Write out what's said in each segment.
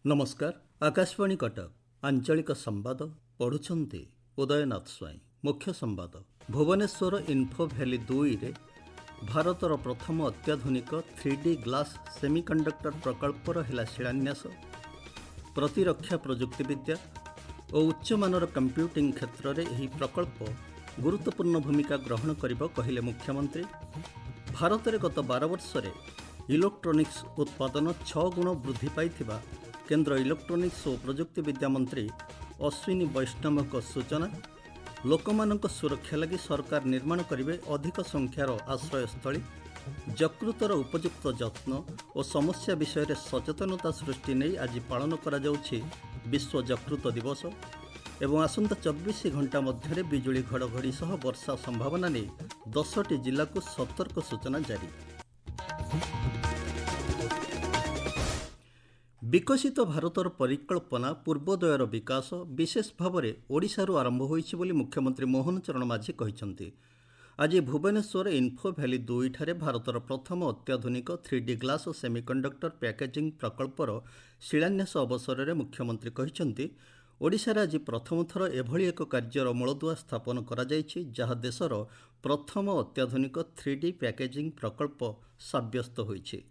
नमस्कार। आकाशवाणी कटक आंचलिक संवाद पढ़ुंट उदयनाथ स्वाई। मुख्य संवाद भुवनेश्वर इन्फो भैली 2 रे भारतर प्रथम अत्याधुनिक 3D ग्लास सेमीकंडक्टर प्रकल्पर है शिलान्यास। प्रतिरक्षा प्रजुक्तिविद्या और उच्चमानर कंप्यूटिंग क्षेत्र में यह प्रकल्प गुरुत्वपूर्ण भूमिका ग्रहण करिब कहिले मुख्यमंत्री। भारत में गत 12 वर्ष इलेक्ट्रोनिक्स उत्पादन 6 गुण वृद्धि पाइथिबा केंद्र इलेक्ट्रोनिक्स और प्रजुक्तिविद्या मंत्री अश्विनी वैष्णव सूचना। लोकमानक सुरक्षा लगी सरकार निर्माण करेंगे अधिक संख्यार आश्रयस्थली। यकृतर उपयुक्त जत्न और समस्या विषय में सचेतनता सृष्टि नहीं आज पालन करा जाउछि विश्व यकृत दिवस। एवं आसंता 24 घंटा मध्य बिजुली घड़घड़ी सह वर्षा संभावना नहीं 10टी जिला को सतर्क सूचना जारी। विकसित भारतर परिकल्पना पूर्वोदयर विकास विशेष भाव में ओडिशारू आरंभ होइछि बोली मुख्यमंत्री मोहन चरण माझी कहिसंति। आज भुवनेश्वर इन्फो भैली 2 ठारे भारतर प्रथम अत्याधुनिक 3D ग्लास सेमीकंडक्टर पैकेजिंग प्रकल्पर शिलान्यास अवसर में मुख्यमंत्री कहिसंति ओडिशारे आज प्रथम थर एभली एक कार्यर मूलदुआ स्थापन करा जायछि जहाँ देशर प्रथम अत्याधुनिक 3D पैकेजिंग प्रकल्प साब्यस्त होइछि।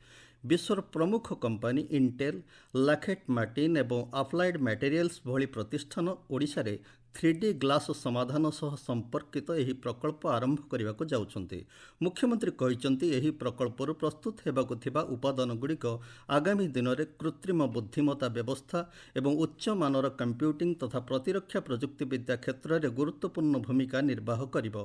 विश्वर प्रमुख कंपानी इंटेल, लॉकहीड मार्टिन एवं अप्लाइड मटेरियल्स भली प्रतिष्ठान ओडिशारे 3D ग्लास समाधान सह संपर्कित यह प्रकल्प आरंभ करने को जाउछन्ति। मुख्यमंत्री कहिसंति यह प्रकल्परू प्रस्तुत हेबाकु थिबा उपादान गुड़िक आगामी दिन में कृत्रिम बुद्धिमत्ता व्यवस्था एवं उच्च मानर कंप्यूटिंग तथा प्रतिरक्षा प्रजुक्तिविद्या क्षेत्र में गुरुत्वपूर्ण भूमिका निर्वाह करिब।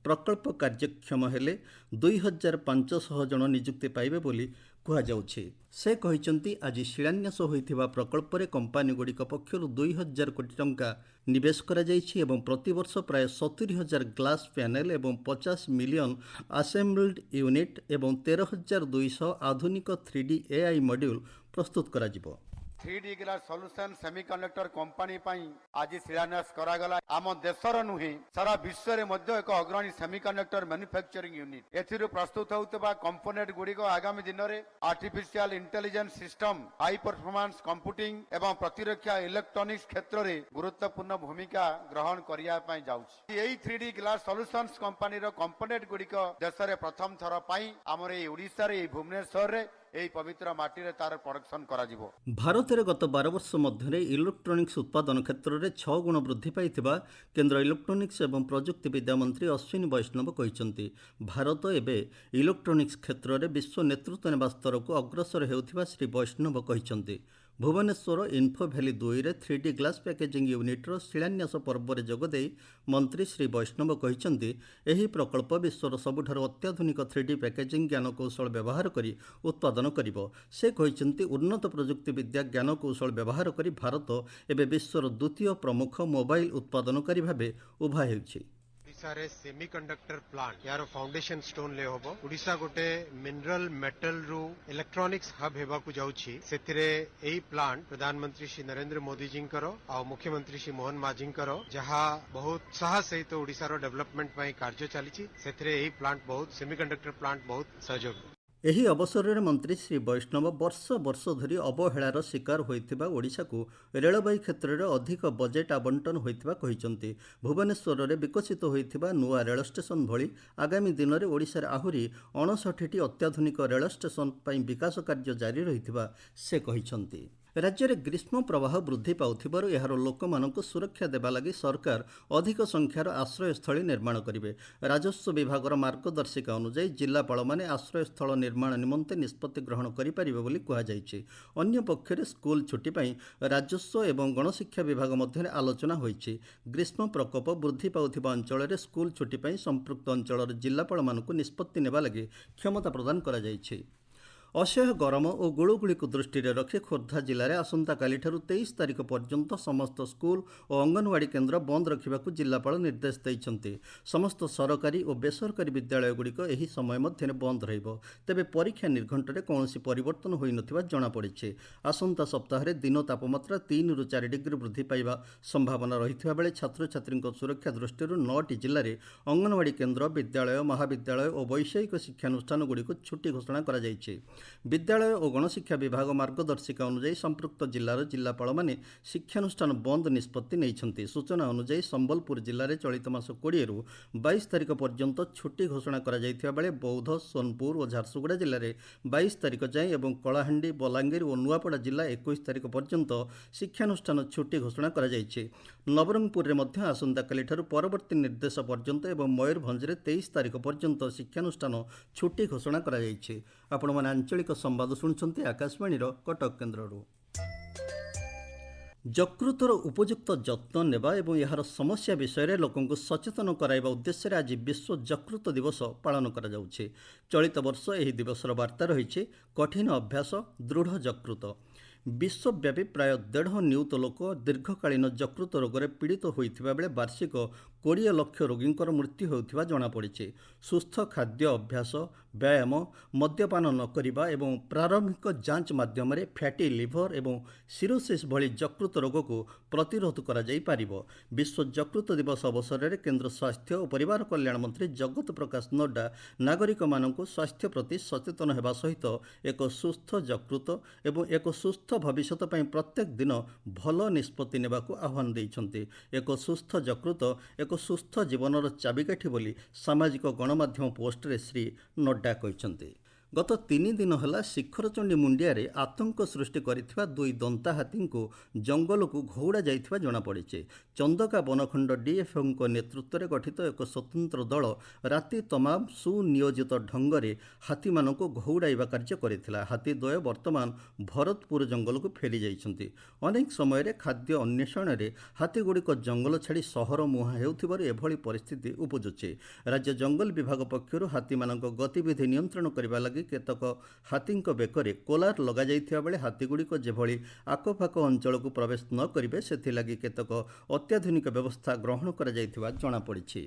प्रकल्प कार्यक्षम हेले 2500 जन नियुक्ति पाइबे बोली कुहाଯାଉଛି। से कहिसंति आज शिलान्यास होइथिबा प्रकल्प रे कंपानी गुड़िक पक्षरु 2000 कोटी टंका निवेश करा जायछि एवं प्रतिवर्ष प्राय 70,000 ग्लास पैनल एवं 50 मिलियन असेंबल्ड यूनिट एवं 13,200 आधुनिक 3D AI मॉड्यूल प्रस्तुत करा जिवो। 3D glass solution semiconductor company पाई आज शिलान्यास करागला। आम देशर नुहे सारा विश्व रे मध्य एक अग्रणी सेमीकंडक्टर मैन्युफैक्चरिंग यूनिट एथिरु प्रस्तुत होउतबा कंपोनेंट गुडी को आगामी दिन रे artificial intelligence system, high performance computing एवं प्रतिरक्षा इलेक्ट्रॉनिक्स क्षेत्र रे गुरुत्वपूर्ण भूमिका ग्रहण करिया पाई जाउछि। एई 3D ग्लास सॉल्यूशंस कंपनी रो कंपोनेंट गुडी को देश रे प्रथम थर पाई हमर ए ओडिसा रे भुवनेश्वर रे এই পবিত্র মাটিরে তার প্রোডাকশন করা যাব। भारत में गत 12 वर्ष मध्य इलेक्ट्रोनिक्स उत्पादन क्षेत्र में 6 गुण वृद्धि पाइथिबा केंद्र इलेक्ट्रोनिक्स एवं प्रजुक्तिविद्या मंत्री अश्विनी वैष्णव कहिसंति। भारत एबे इलेक्ट्रोनिक्स क्षेत्र में विश्व नेतृत्व नेबा स्तर को अग्रसर हेउथिबा श्री वैष्णव कहिसंति। भुवनेश्वर इन्फो भैली 2 रे 3D ग्लास पैकेजिंग यूनिट्र शिलान्यास पर्व में जोगदे मंत्री श्री वैष्णव कहिसंति एही प्रकल्प विश्वर सबुठार अत्याधुनिक 3D पैकेजिंग ज्ञानकौशल व्यवहार करी उत्पादन करिबो। से कहिसंति उन्नत प्रजुक्तिविद्या ज्ञानकौशल व्यवहार करी भारत एबे विश्वर द्वितीय प्रमुख मोबाइल उत्पादनकारी भाबे उभा हेउछि। ओडिशा सेमीकंडक्टर प्लांट यार फाउंडेशन स्टोन ले होबो। ओडिशा गोटे मिनरल मेटल रु इलेक्ट्रॉनिक्स हब हेबाकु जाउछि। सेतिरे एई प्लांट प्रधानमंत्री श्री नरेंद्र मोदी जींकर आ मुख्यमंत्री श्री मोहन माझींकर जहा बहुत साहस सहित ओडिशा रो डेवलपमेंट पई कार्य चलीछि। सेतिरे एई प्लांट बहुत सेमीकंडक्टर प्लांट बहुत सहयोग। एही अवसर में मंत्री श्री वैष्णव वर्ष धरी अवहेलार शिकार होइथिबा ओडिशा को रेलबाई क्षेत्र में अधिक बजेट आवंटन होइथिबा कहिसंति। भुवनेश्वर में विकसित होइथिबा नुआ रेल स्टेशन भली आगामी दिन में ओडिशा रे आहुरी 59टी अत्याधुनिक रेल स्टेशन पई विकास कार्य जारी रहिथिबा से कहिसंति। राज्य में ग्रीष्म प्रवाह वृद्धि पाउथिबारु एहार लोकमानंकु सुरक्षा देबा लागि सरकार अधिक संख्यार आश्रयस्थली निर्माण करिवे। राजस्व विभागर मार्गदर्शिका अनुसार जिलापाल माने आश्रयस्थल निर्माण निमंते निष्पत्ति ग्रहण करिपारिबे बोली कुहाଯାଇଛି। अन्य पक्षरे स्कूल छुट्टी पई राजस्व एवं गणशिक्षा विभाग मध्य आलोचना होइछि। ग्रीष्म प्रकोप वृद्धि पाउथिबा अंचल में स्कूल छुट्टी पई संपृक्त अंचलर जिलापाल मानकु निष्पत्ति नेबा लागि क्षमता प्रदान करा जाइछि। असह्य गरम और गुळुगुळी को दृष्टि रखी खोर्धा जिले में आसंता काली 23 तारिख पर्यंत समस्त स्कूल और अंगनवाड़ी केन्द्र बंद रखा जिलापाल निर्देश देइछन्ति। समस्त सरकारी और बेसरकारी विद्यालयगुड़िक एही समय मध्य बंद रहिबो। तेबे परीक्षा निर्घंटरे कौनसी परिवर्तन होई नथिबा जणा पड़िछि। आसंता सप्ताह दिन तापमात्रा 3 ରୁ 4 डिग्री वृद्धि पाइबा संभावना रहिथिबा बेले छात्र छात्री सुरक्षा दृष्टि 9टी जिले में अंगनवाड़ी केन्द्र, विद्यालय, महाविद्यालय और वैषयिक शिक्षानुष्ठानगुड़िक छुट्टी घोषणा करा जाइछि। ବିଦ୍ୟାଳୟ ଓ ଗଣଶିକ୍ଷା ବିଭାଗ ମାର୍ଗଦର୍ଶିକା ଅନୁଯାୟୀ ସମ୍ପୃକ୍ତ ଜିଲ୍ଲାର ଜିଲ୍ଲାପାଳମାନେ ଶିକ୍ଷାନୁଷ୍ଠାନ ବନ୍ଦ ନିଷ୍ପତ୍ତି ନେଇଛନ୍ତି। ସୂଚନା ଅନୁଯାୟୀ ସମ୍ବଲପୁର ଜିଲ୍ଲାରେ ଚଳିତ ମାସ 20ରୁ 22 ତାରିଖ ପର୍ଯ୍ୟନ୍ତ ଛୁଟି ଘୋଷଣା କରାଯାଇଥିବା ବେଳେ ବୌଦ୍ଧ, ସୋନପୁର ଓ ଝାରସୁଗୁଡ଼ା ଜିଲ୍ଲାରେ 22 ତାରିଖ ଯାଏଁ ଏବଂ କଳାହାଣ୍ଡି, ବଲାଙ୍ଗୀର ଓ ନୂଆପଡ଼ା ଜିଲ୍ଲା 21 ତାରିଖ ପର୍ଯ୍ୟନ୍ତ ଶିକ୍ଷାନୁଷ୍ଠାନ ଛୁଟି ଘୋଷଣା କରାଯାଇଛି। ନବରଙ୍ଗପୁରରେ ମଧ୍ୟ ଆସନ୍ତାକାଲିଠାରୁ ପରବର୍ତ୍ତୀ ନିର୍ଦ୍ଦେଶ ପର୍ଯ୍ୟନ୍ତ ଏବଂ ମୟୂରଭଞ୍ଜରେ 23 ତାରିଖ ପର୍ଯ୍ୟନ୍ତ ଶିକ୍ଷାନୁଷ୍ଠାନ ଛୁଟି ଘୋଷଣା କରାଯାଇଛି। ଆପଣମାନେ ଆଞ୍ଚଳିକ ସମ୍ବାଦ ଶୁଣୁଛନ୍ତି ଆକାଶବାଣୀର କଟକ କେନ୍ଦ୍ରରୁ। ଯକୃତର ଉପଯୁକ୍ତ ଯତ୍ନ ନେବା ଏବଂ ଏହାର ସମସ୍ୟା ବିଷୟରେ ଲୋକଙ୍କୁ ସଚେତନ କରାଇବା ଉଦ୍ଦେଶ୍ୟରେ ଆଜି ବିଶ୍ୱ ଯକୃତ ଦିବସ ପାଳନ କରାଯାଉଛି। ଚଳିତ ବର୍ଷ ଏହି ଦିବସର ବାର୍ତ୍ତା ରହିଛି କଠିନ ଅଭ୍ୟାସ, ଦୃଢ଼ ଯକୃତ। ବିଶ୍ୱବ୍ୟାପୀ ପ୍ରାୟ 1.5 ନିୟୁତ ଲୋକ ଦୀର୍ଘକାଳୀନ ଯକୃତ ରୋଗରେ ପୀଡ଼ିତ ହୋଇଥିବା ବେଳେ ବାର୍ଷିକ 20 ଲକ୍ଷ ରୋଗୀଙ୍କର ମୃତ୍ୟୁ ହେଉଥିବା ଜଣାପଡ଼ିଛି। ସୁସ୍ଥ ଖାଦ୍ୟ ଅଭ୍ୟାସ, ବ୍ୟାୟାମ, ମଦ୍ୟପାନ ନ କରିବା ଏବଂ ପ୍ରାରମ୍ଭିକ ଯାଞ୍ଚ ମାଧ୍ୟମରେ ଫ୍ୟାଟି ଲିଭର ଏବଂ ସିରୋସିସ୍ ଭଳି ଯକୃତ ରୋଗକୁ ପ୍ରତିରୋଧ କରାଯାଇପାରିବ। ବିଶ୍ୱ ଯକୃତ ଦିବସ ଅବସରରେ କେନ୍ଦ୍ର ସ୍ୱାସ୍ଥ୍ୟ ଓ ପରିବାର କଲ୍ୟାଣ ମନ୍ତ୍ରୀ ଜଗତ ପ୍ରକାଶ ନଡ୍ଡା ନାଗରିକମାନଙ୍କୁ ସ୍ୱାସ୍ଥ୍ୟ ପ୍ରତି ସଚେତନ ହେବା ସହିତ ଏକ ସୁସ୍ଥ ଯକୃତ ଏବଂ ଏକ ସୁସ୍ଥ ଭବିଷ୍ୟତ ପାଇଁ ପ୍ରତ୍ୟେକ ଦିନ ଭଲ ନିଷ୍ପତ୍ତି ନେବାକୁ ଆହ୍ୱାନ ଦେଇଛନ୍ତି। ଏକ ସୁସ୍ଥ ଯକୃତ ଏକ ସୁସ୍ଥ ଜୀବନର ଚାବିକାଠି ବୋଲି ସାମାଜିକ ଗଣମାଧ୍ୟମ ପୋଷ୍ଟରେ ଶ୍ରୀ ନଡ୍ଡା କହିଛନ୍ତି। ଗତ 3 ଦିନ ହେଲା ଶିଖରଚଣ୍ଡୀ ମୁଣ୍ଡିଆରେ ଆତଙ୍କ ସୃଷ୍ଟି କରିଥିବା 2 ଦନ୍ତା ହାତୀଙ୍କୁ ଜଙ୍ଗଲକୁ ଘଉଡ଼ା ଯାଇଥିବା ଜଣାପଡ଼ିଛି। ଚନ୍ଦକା ବନଖଣ୍ଡ ଡିଏଫ୍ଓଙ୍କ ନେତୃତ୍ୱରେ ଗଠିତ ଏକ ସ୍ୱତନ୍ତ୍ର ଦଳ ରାତି ତମାମ ସୁନିୟୋଜିତ ଢଙ୍ଗରେ ହାତୀମାନଙ୍କୁ ଘଉଡ଼ାଇବା କାର୍ଯ୍ୟ କରିଥିଲା। ହାତୀ ଦ୍ୱୟ ବର୍ତ୍ତମାନ ଭରତପୁର ଜଙ୍ଗଲକୁ ଫେରି ଯାଇଛନ୍ତି। ଅନେକ ସମୟରେ ଖାଦ୍ୟ ଅନ୍ୱେଷଣରେ ହାତୀଗୁଡ଼ିକ ଜଙ୍ଗଲ ଛାଡ଼ି ସହର ମୁହାଁ ହେଉଥିବାରୁ ଏଭଳି ପରିସ୍ଥିତି ଉପୁଜୁଛି। ରାଜ୍ୟ ଜଙ୍ଗଲ ବିଭାଗ ପକ୍ଷରୁ ହାତୀମାନଙ୍କ ଗତିବିଧି ନିୟନ୍ତ୍ରଣ କରିବା ଲାଗି କେତେକ ହାତୀଙ୍କ ବେକରେ କୋଲାର ଲଗାଯାଇଥିବା ବେଳେ ହାତୀଗୁଡ଼ିକ ଯେଭଳି ଆଖପାଖ ଅଞ୍ଚଳକୁ ପ୍ରବେଶ ନ କରିବେ ସେଥିଲାଗି କେତେକ ଅତ୍ୟାଧୁନିକ ବ୍ୟବସ୍ଥା ଗ୍ରହଣ କରାଯାଇଥିବା ଜଣାପଡ଼ିଛି।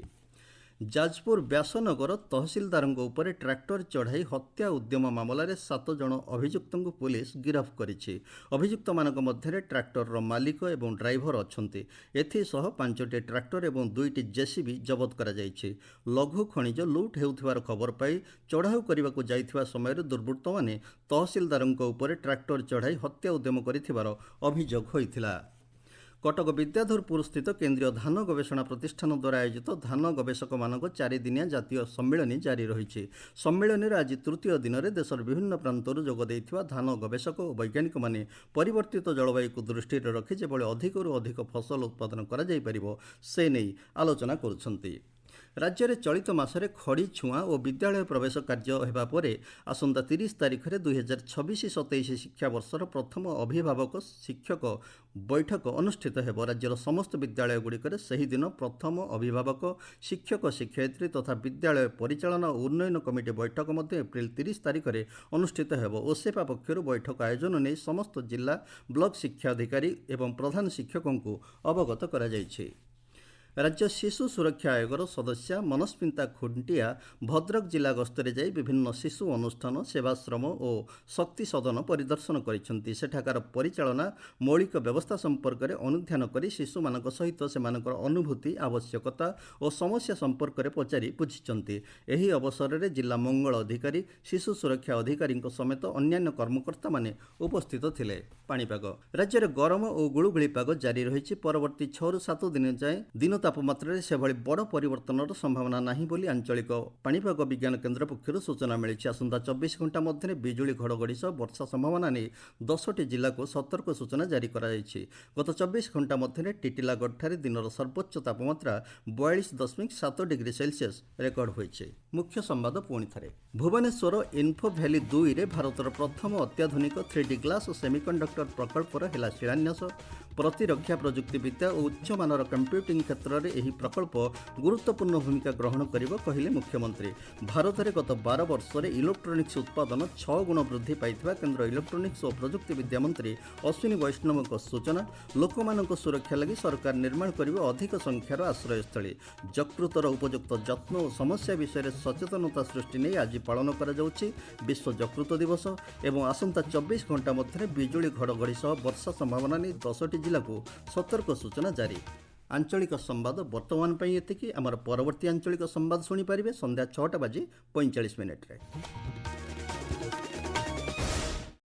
ଯାଜପୁର ବ୍ୟାସନଗର ତହସିଲଦାରଙ୍କ ଉପରେ ଟ୍ରାକ୍ଟର ଚଢ଼ାଇ ହତ୍ୟା ଉଦ୍ୟମ ମାମଲାରେ 7 ଜଣ ଅଭିଯୁକ୍ତଙ୍କୁ ପୁଲିସ ଗିରଫ କରିଛି। ଅଭିଯୁକ୍ତମାନଙ୍କ ମଧ୍ୟରେ ଟ୍ରାକ୍ଟରର ମାଲିକ ଏବଂ ଡ୍ରାଇଭର ଅଛନ୍ତି। ଏଥିସହ 5ଟି ଟ୍ରାକ୍ଟର ଏବଂ 2ଟି ଜେସିବି ଜବତ କରାଯାଇଛି। ଲଘୁ ଖଣିଜ ଲୁଟ୍ ହେଉଥିବାର ଖବର ପାଇ ଚଢ଼ାଉ କରିବାକୁ ଯାଇଥିବା ସମୟରେ ଦୁର୍ବୃତ୍ତମାନେ ତହସିଲଦାରଙ୍କ ଉପରେ ଟ୍ରାକ୍ଟର ଚଢ଼ାଇ ହତ୍ୟା ଉଦ୍ୟମ କରିଥିବାର ଅଭିଯୋଗ ହୋଇଥିଲା। କଟକ ବିଦ୍ୟାଧରପୁର ସ୍ଥିତ କେନ୍ଦ୍ରୀୟ ଧାନ ଗବେଷଣା ପ୍ରତିଷ୍ଠାନ ଦ୍ୱାରା ଆୟୋଜିତ ଧାନ ଗବେଷକମାନଙ୍କ 4 ଦିନିଆ ଜାତୀୟ ସମ୍ମିଳନୀ ଜାରି ରହିଛି। ସମ୍ମିଳନୀର ଆଜି ତୃତୀୟ ଦିନରେ ଦେଶର ବିଭିନ୍ନ ପ୍ରାନ୍ତରୁ ଯୋଗ ଦେଇଥିବା ଧାନ ଗବେଷକ ଓ ବୈଜ୍ଞାନିକମାନେ ପରିବର୍ତ୍ତିତ ଜଳବାୟୁକୁ ଦୃଷ୍ଟିରେ ରଖି ଯେଭଳି ଅଧିକରୁ ଅଧିକ ଫସଲ ଉତ୍ପାଦନ କରାଯାଇପାରିବ ସେ ନେଇ ଆଲୋଚନା କରୁଛନ୍ତି। ରାଜ୍ୟରେ ଚଳିତ ମାସରେ ଖଡ଼ି ଛୁଆଁ ଓ ବିଦ୍ୟାଳୟ ପ୍ରବେଶ କାର୍ଯ୍ୟ ହେବା ପରେ ଆସନ୍ତା 30 ତାରିଖରେ 2026-27 ଶିକ୍ଷାବର୍ଷର ପ୍ରଥମ ଅଭିଭାବକ ଶିକ୍ଷକ ବୈଠକ ଅନୁଷ୍ଠିତ ହେବ। ରାଜ୍ୟର ସମସ୍ତ ବିଦ୍ୟାଳୟଗୁଡ଼ିକରେ ସେହିଦିନ ପ୍ରଥମ ଅଭିଭାବକ ଶିକ୍ଷକ ଶିକ୍ଷୟିତ୍ରୀ ତଥା ବିଦ୍ୟାଳୟ ପରିଚାଳନା ଓ ଉନ୍ନୟନ କମିଟି ବୈଠକ ମଧ୍ୟ ଏପ୍ରିଲ 30 ତାରିଖରେ ଅନୁଷ୍ଠିତ ହେବ। ଓସେପା ପକ୍ଷରୁ ବୈଠକ ଆୟୋଜନ ନେଇ ସମସ୍ତ ଜିଲ୍ଲା ବ୍ଲକ ଶିକ୍ଷା ଅଧିକାରୀ ଏବଂ ପ୍ରଧାନ ଶିକ୍ଷକଙ୍କୁ ଅବଗତ କରାଯାଇଛି। ରାଜ୍ୟ ଶିଶୁ ସୁରକ୍ଷା ଆୟୋଗର ସଦସ୍ୟା ମନସ୍ମିତା ଖୁଣ୍ଟିଆ ଭଦ୍ରକ ଜିଲ୍ଲା ଗସ୍ତରେ ଯାଇ ବିଭିନ୍ନ ଶିଶୁ ଅନୁଷ୍ଠାନ, ସେବାଶ୍ରମ ଓ ଶକ୍ତି ସଦନ ପରିଦର୍ଶନ କରିଛନ୍ତି। ସେଠାକାର ପରିଚାଳନା ମୌଳିକ ବ୍ୟବସ୍ଥା ସମ୍ପର୍କରେ ଅନୁଧ୍ୟାନ କରି ଶିଶୁମାନଙ୍କ ସହିତ ସେମାନଙ୍କର ଅନୁଭୂତି, ଆବଶ୍ୟକତା ଓ ସମସ୍ୟା ସମ୍ପର୍କରେ ପଚାରି ବୁଝିଛନ୍ତି। ଏହି ଅବସରରେ ଜିଲ୍ଲା ମଙ୍ଗଳ ଅଧିକାରୀ, ଶିଶୁ ସୁରକ୍ଷା ଅଧିକାରୀଙ୍କ ସମେତ ଅନ୍ୟାନ୍ୟ କର୍ମକର୍ତ୍ତାମାନେ ଉପସ୍ଥିତ ଥିଲେ। ପାଣିପାଗ ରାଜ୍ୟରେ ଗରମ ଓ ଗୁଳୁଗୁଳି ପାଗ ଜାରି ରହିଛି। ପରବର୍ତ୍ତୀ 6ରୁ 7 ଦିନ ଯାଏଁ ଦିନ ତାପମାତ୍ରାରେ ସେଭଳି ବଡ଼ ପରିବର୍ତ୍ତନର ସମ୍ଭାବନା ନାହିଁ ବୋଲି ଆଞ୍ଚଳିକ ପାଣିପାଗ ବିଜ୍ଞାନ କେନ୍ଦ୍ର ପକ୍ଷରୁ ସୂଚନା ମିଳିଛି। ଆସନ୍ତା 24 ଘଣ୍ଟା ମଧ୍ୟରେ ବିଜୁଳି ଘଡ଼ଘଡ଼ି ସହ ବର୍ଷା ସମ୍ଭାବନା ନେଇ 10ଟି ଜିଲ୍ଲାକୁ ସତର୍କ ସୂଚନା ଜାରି କରାଯାଇଛି। ଗତ 24 ଘଣ୍ଟା ମଧ୍ୟରେ ଟିଟିଲାଗଡ଼ଠାରେ ଦିନର ସର୍ବୋଚ୍ଚ ତାପମାତ୍ରା 42.7 ଡିଗ୍ରୀ ସେଲସିୟସ୍ ରେକର୍ଡ ହୋଇଛି। ମୁଖ୍ୟ ସମ୍ବାଦ ପୁଣିଥରେ। ଭୁବନେଶ୍ୱର ଇନ୍ଫୋ ଭ୍ୟାଲି 2ରେ ଭାରତର ପ୍ରଥମ ଅତ୍ୟାଧୁନିକ 3D ଗ୍ଲାସ୍ ଓ ସେମିକଣ୍ଡକ୍ଟର ପ୍ରକଳ୍ପର ହେଲା ଶିଳାନ୍ୟାସ। ପ୍ରତିରକ୍ଷା ପ୍ରଯୁକ୍ତିବିଦ୍ୟା ଓ ଉଚ୍ଚମାନର କମ୍ପ୍ୟୁଟିଂ କ୍ଷେତ୍ରରେ ଏହି ପ୍ରକଳ୍ପ ଗୁରୁତ୍ୱପୂର୍ଣ୍ଣ ଭୂମିକା ଗ୍ରହଣ କରିବ କହିଲେ ମୁଖ୍ୟମନ୍ତ୍ରୀ। ଭାରତରେ ଗତ 12 ବର୍ଷରେ ଇଲେକ୍ଟ୍ରୋନିକ୍ସ ଉତ୍ପାଦନ 6 ଗୁଣ ବୃଦ୍ଧି ପାଇଥିବା କେନ୍ଦ୍ର ଇଲେକ୍ଟ୍ରୋନିକ୍ସ ଓ ପ୍ରଯୁକ୍ତିବିଦ୍ୟା ମନ୍ତ୍ରୀ ଅଶ୍ୱିନୀ ବୈଷ୍ଣବଙ୍କ ସୂଚନା। ଲୋକମାନଙ୍କ ସୁରକ୍ଷା ଲାଗି ସରକାର ନିର୍ମାଣ କରିବେ ଅଧିକ ସଂଖ୍ୟାର ଆଶ୍ରୟସ୍ଥଳୀ। ଯକୃତର ଉପଯୁକ୍ତ ଯତ୍ନ ଓ ସମସ୍ୟା ବିଷୟରେ ସଚେତନତା ସୃଷ୍ଟି ନେଇ ଆଜି ପାଳନ କରାଯାଉଛି ବିଶ୍ୱ ଯକୃତ ଦିବସ ଏବଂ ଆସନ୍ତା 24 ଘଣ୍ଟା ମଧ୍ୟରେ ବିଜୁଳି ଘଡ଼ଘଡ଼ି ସହ ବର୍ଷା ସମ୍ଭାବନା ନେଇ 10ଟି ଜିଲ୍ଲାକୁ ସତର୍କ ସୂଚନା ଜାରି। ଆଞ୍ଚଳିକ ସମ୍ବାଦ ବର୍ତ୍ତମାନ ପାଇଁ ଏତିକି। ଆମର ପରବର୍ତ୍ତୀ ଆଞ୍ଚଳିକ ସମ୍ବାଦ ଶୁଣିପାରିବେ ସନ୍ଧ୍ୟା 6:45 ରେ।